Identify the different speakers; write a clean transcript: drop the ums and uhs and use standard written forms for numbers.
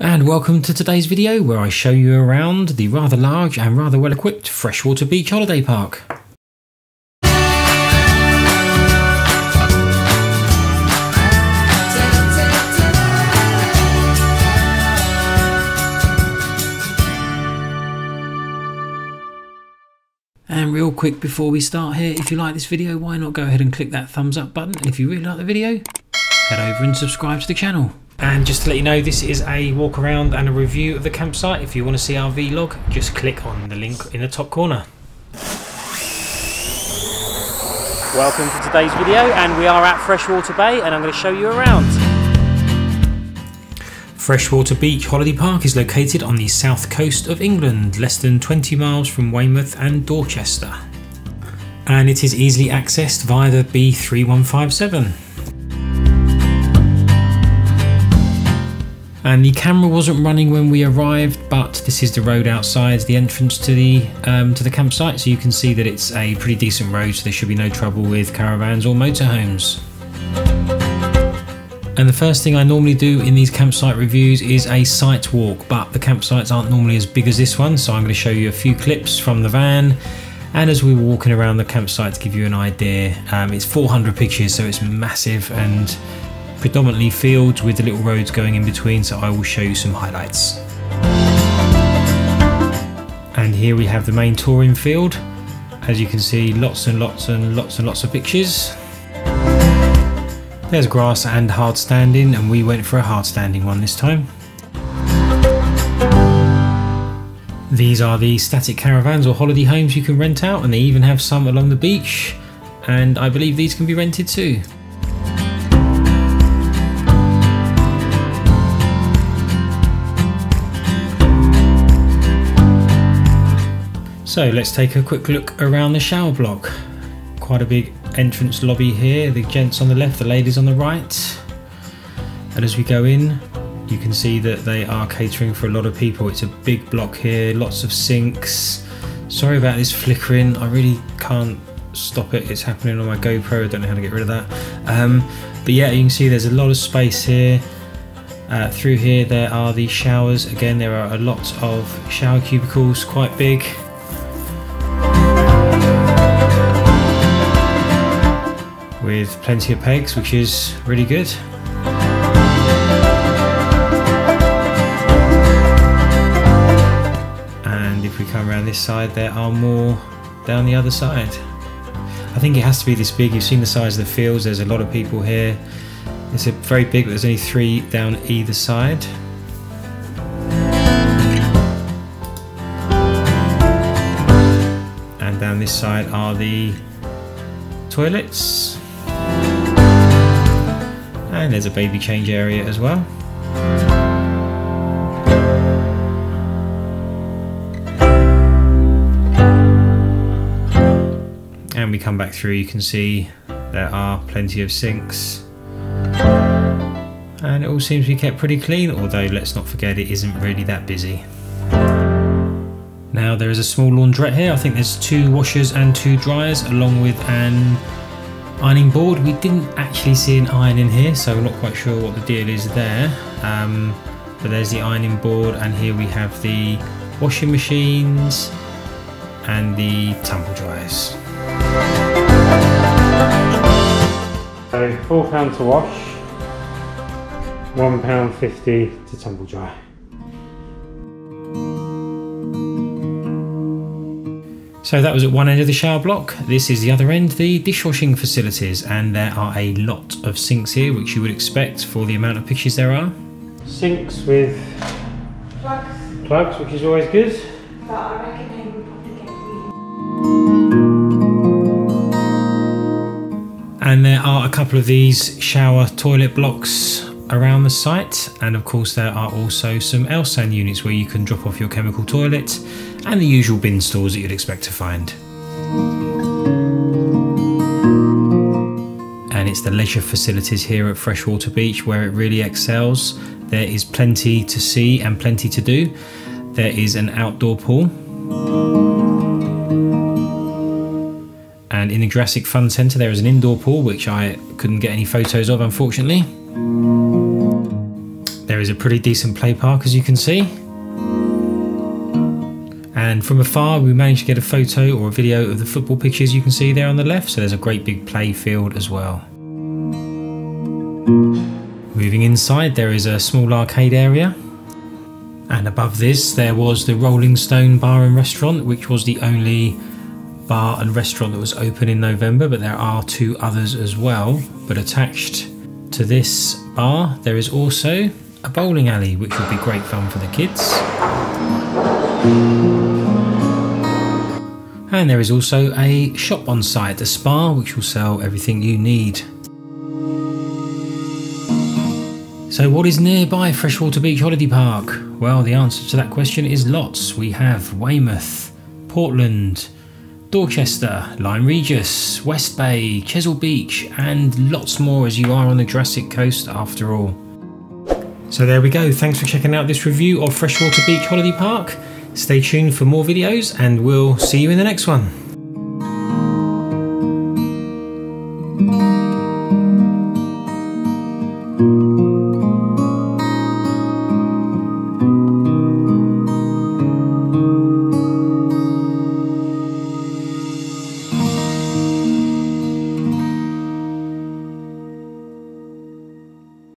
Speaker 1: And welcome to today's video where I show you around the rather large and rather well equipped Freshwater Beach Holiday Park. And real quick before we start here, if you like this video, why not go ahead and click that thumbs up button, and if you really like the video, head over and subscribe to the channel. And just to let you know, this is a walk around and a review of the campsite. If you want to see our vlog, just click on the link in the top corner. Welcome to today's video, and we are at Freshwater Bay, and I'm going to show you around. Freshwater Beach Holiday Park is located on the south coast of England, less than 20 miles from Weymouth and Dorchester. And it is easily accessed via the B3157. And the camera wasn't running when we arrived, but this is the road outside the entrance to the campsite, so you can see that it's a pretty decent road, so there should be no trouble with caravans or motorhomes. And the first thing I normally do in these campsite reviews is a site walk, but the campsites aren't normally as big as this one, so I'm going to show you a few clips from the van. And as we were walking around the campsite, to give you an idea, it's 400 pictures, so it's massive and predominantly fields with the little roads going in between, so I will show you some highlights. And here we have the main touring field. As you can see, lots and lots of pictures. There's grass and hard standing, and we went for a hard standing one this time. These are the static caravans or holiday homes you can rent out, and they even have some along the beach, and I believe these can be rented too. So let's take a quick look around the shower block. Quite a big entrance lobby here, the gents on the left, the ladies on the right. And as we go in, you can see that they are catering for a lot of people. It's a big block here, lots of sinks. Sorry about this flickering, I really can't stop it. It's happening on my GoPro, I don't know how to get rid of that. But yeah, you can see there's a lot of space here. Through here there are the showers. Again, there are a lot of shower cubicles, quite big. With plenty of pegs, which is really good. And if we come around this side, there are more down the other side. I think it has to be this big. You've seen the size of the fields, there's a lot of people here. It's a very big, but there's only 3 down either side. And down this side are the toilets. And there's a baby change area as well. And we come back through, you can see there are plenty of sinks. And it all seems to be kept pretty clean, although let's not forget it isn't really that busy. Now there is a small laundrette here. I think there's 2 washers and 2 dryers, along with an ironing board. We didn't actually see an iron in here, so we're not quite sure what the deal is there. But there's the ironing board, and here we have the washing machines and the tumble dryers. So £4 to wash, £1.50 to tumble dry. So that was at one end of the shower block. This is the other end, the dishwashing facilities, and there are a lot of sinks here, which you would expect for the amount of pictures there are. Sinks with plugs, which is always good.
Speaker 2: But I reckon they would probably get weird.
Speaker 1: And there are a couple of these shower toilet blocks around the site, and of course there are also some Elsan units where you can drop off your chemical toilet, and the usual bin stores that you'd expect to find. And it's the leisure facilities here at Freshwater Beach where it really excels. There is plenty to see and plenty to do. There is an outdoor pool. And in the Jurassic Fun Centre there is an indoor pool, which I couldn't get any photos of, unfortunately. There is a pretty decent play park, as you can see. And from afar we managed to get a photo or a video of the football pitches you can see there on the left, so there's a great big play field as well. Moving inside, there is a small arcade area, and above this there was the Rolling Stone Bar and Restaurant, which was the only bar and restaurant that was open in November, but there are 2 others as well. But attached to this bar there is also a bowling alley, which would be great fun for the kids. And there is also a shop on site, a spa, which will sell everything you need. So what is nearby Freshwater Beach Holiday Park? Well, the answer to that question is lots. We have Weymouth, Portland, Dorchester, Lyme Regis, West Bay, Chesil Beach, and lots more, as you are on the Jurassic Coast after all. So there we go. Thanks for checking out this review of Freshwater Beach Holiday Park. Stay tuned for more videos and we'll see you in the next one.